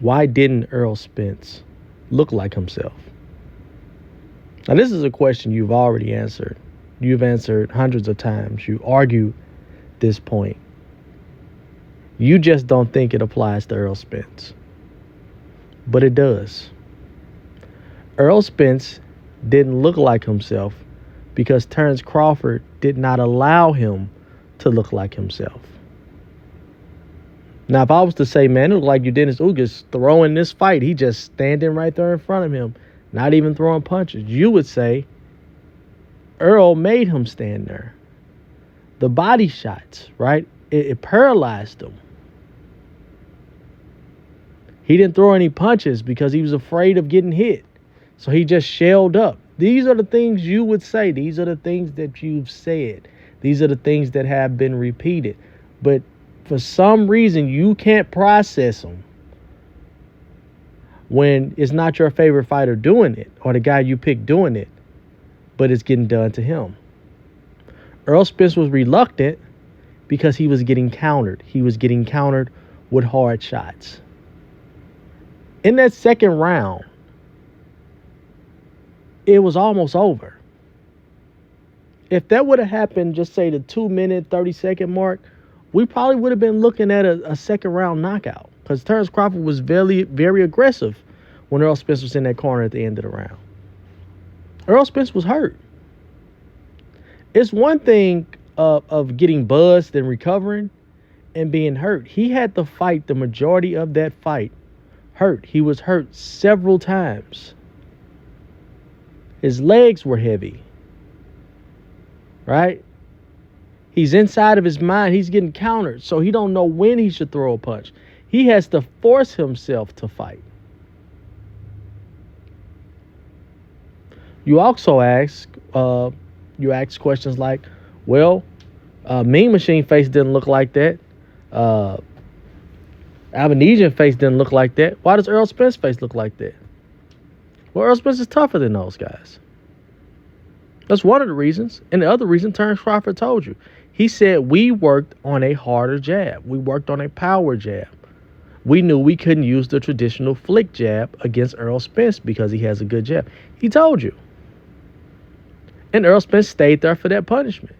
Why didn't Errol Spence look like himself? Now, this is a question you've already answered. You've answered hundreds of times. You argue this point. You just don't think it applies to Errol Spence. But it does. Errol Spence didn't look like himself because Terrence Crawford did not allow him to look like himself. Now, if I was to say, man, it looked like you Dennis Ugas throwing this fight, he just standing right there in front of him, not even throwing punches, you would say Errol made him stand there. The body shots, right? It paralyzed him. He didn't throw any punches because he was afraid of getting hit. So he just shelled up. These are the things you would say. These are the things that you've said. These are the things that have been repeated. But for some reason, you can't process them when it's not your favorite fighter doing it or the guy you picked doing it, but it's getting done to him. Errol Spence was reluctant because he was getting countered. He was getting countered with hard shots. In that second round, it was almost over. If that would have happened, just say the 2-minute, 30-second mark, we probably would have been looking at a second round knockout because Terrence Crawford was very, very aggressive when Errol Spence was in that corner at the end of the round. Errol Spence was hurt. It's one thing of getting buzzed and recovering and being hurt. He had to fight the majority of that fight hurt. He was hurt several times. His legs were heavy, right? He's inside of his mind. He's getting countered, so he don't know when he should throw a punch. He has to force himself to fight. You also ask questions like, well, Mean Machine face didn't look like that. Abenesian face didn't look like that. Why does Errol Spence face look like that? Well, Errol Spence is tougher than those guys. That's one of the reasons. And the other reason, Terrence Crawford told you. He said, we worked on a harder jab. We worked on a power jab. We knew we couldn't use the traditional flick jab against Errol Spence because he has a good jab. He told you. And Errol Spence stayed there for that punishment.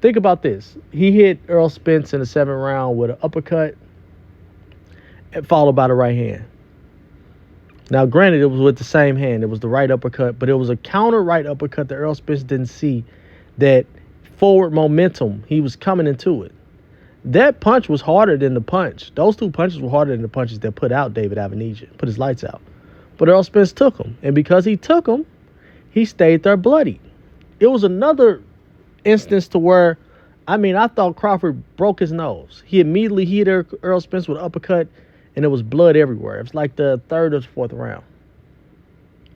Think about this. He hit Errol Spence in the 7th round with an uppercut followed by the right hand. Now, granted, it was with the same hand. It was the right uppercut, but it was a counter right uppercut that Errol Spence didn't see, that forward momentum. He was coming into it. That punch was harder than the punch. Those two punches were harder than the punches that put out David Avenesian, put his lights out. But Errol Spence took them. And because he took them, he stayed there bloody. It was another instance to where, I thought Crawford broke his nose. He immediately hit Errol Spence with an uppercut, and it was blood everywhere. It was like the 3rd or 4th round.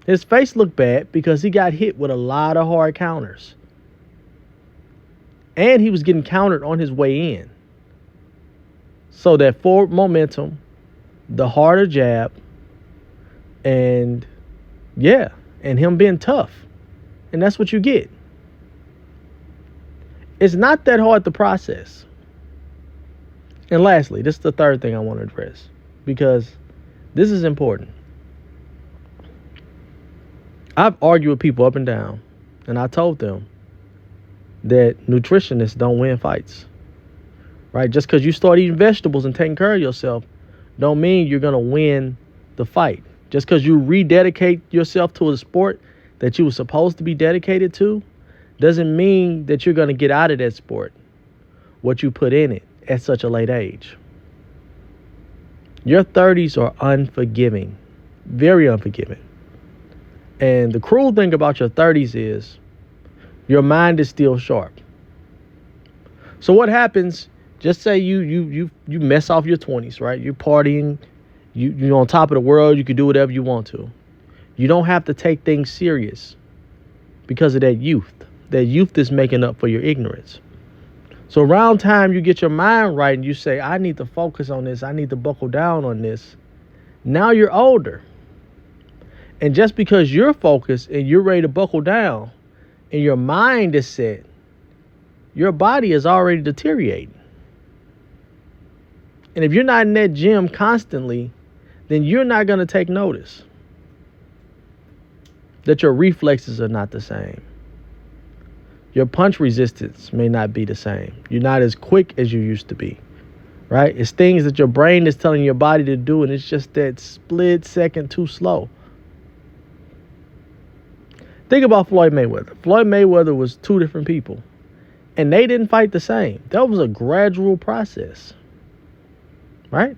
His face looked bad because he got hit with a lot of hard counters. And he was getting countered on his way in. So that forward momentum, the harder jab, and him being tough. And that's what you get. It's not that hard to process. And lastly, this is the third thing I want to address, because this is important. I've argued with people up and down, and I told them that nutritionists don't win fights, right? Just because you start eating vegetables and taking care of yourself don't mean you're going to win the fight. Just because you rededicate yourself to a sport that you were supposed to be dedicated to doesn't mean that you're going to get out of that sport what you put in it at such a late age. Your 30s are unforgiving, very unforgiving. And the cruel thing about your 30s is your mind is still sharp. So what happens, just say you mess off your 20s, right? You're partying, you're on top of the world, you can do whatever you want to. You don't have to take things serious because of that youth. That youth is making up for your ignorance. So around time you get your mind right and you say, I need to focus on this, I need to buckle down on this. Now you're older. And just because you're focused and you're ready to buckle down and your mind is set, your body is already deteriorating. And if you're not in that gym constantly, then you're not going to take notice that your reflexes are not the same. Your punch resistance may not be the same. You're not as quick as you used to be, right? It's things that your brain is telling your body to do, and it's just that split second too slow. Think about Floyd Mayweather. Floyd Mayweather was two different people, and they didn't fight the same. That was a gradual process, right?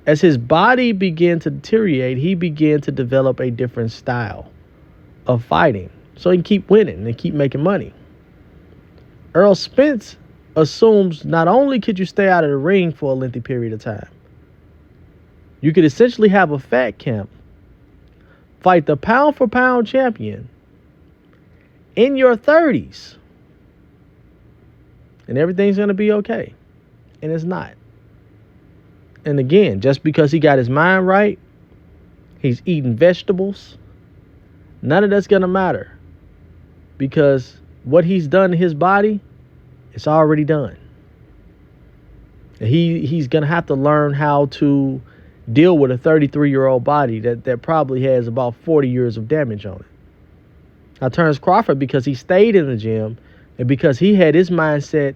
As his body began to deteriorate, he began to develop a different style of fighting so he can keep winning and keep making money. Errol Spence assumes not only could you stay out of the ring for a lengthy period of time, you could essentially have a fat camp, fight the pound for pound champion in your 30s, and everything's going to be okay. And it's not. And again, just because he got his mind right, he's eating vegetables, none of that's going to matter, because what he's done to his body, it's already done. And he's going to have to learn how to deal with a 33-year-old body that probably has about 40 years of damage on it. Now, Terrence Crawford, because he stayed in the gym and because he had his mindset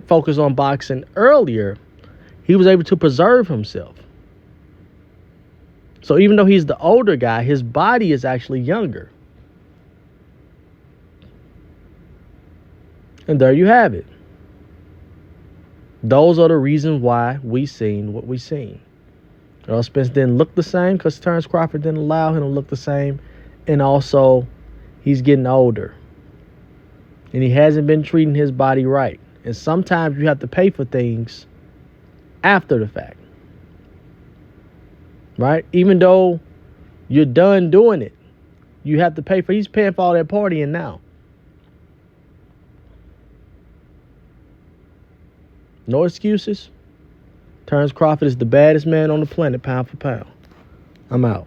focused on boxing earlier, he was able to preserve himself. So even though he's the older guy, his body is actually younger. And there you have it. Those are the reasons why we seen what we seen. Errol Spence didn't look the same because Terrence Crawford didn't allow him to look the same. And also, he's getting older. And he hasn't been treating his body right. And sometimes you have to pay for things after the fact. Right? Even though you're done doing it, you have to pay for. He's paying for all that partying now. No excuses. Terrence Crawford is the baddest man on the planet, pound for pound. I'm out.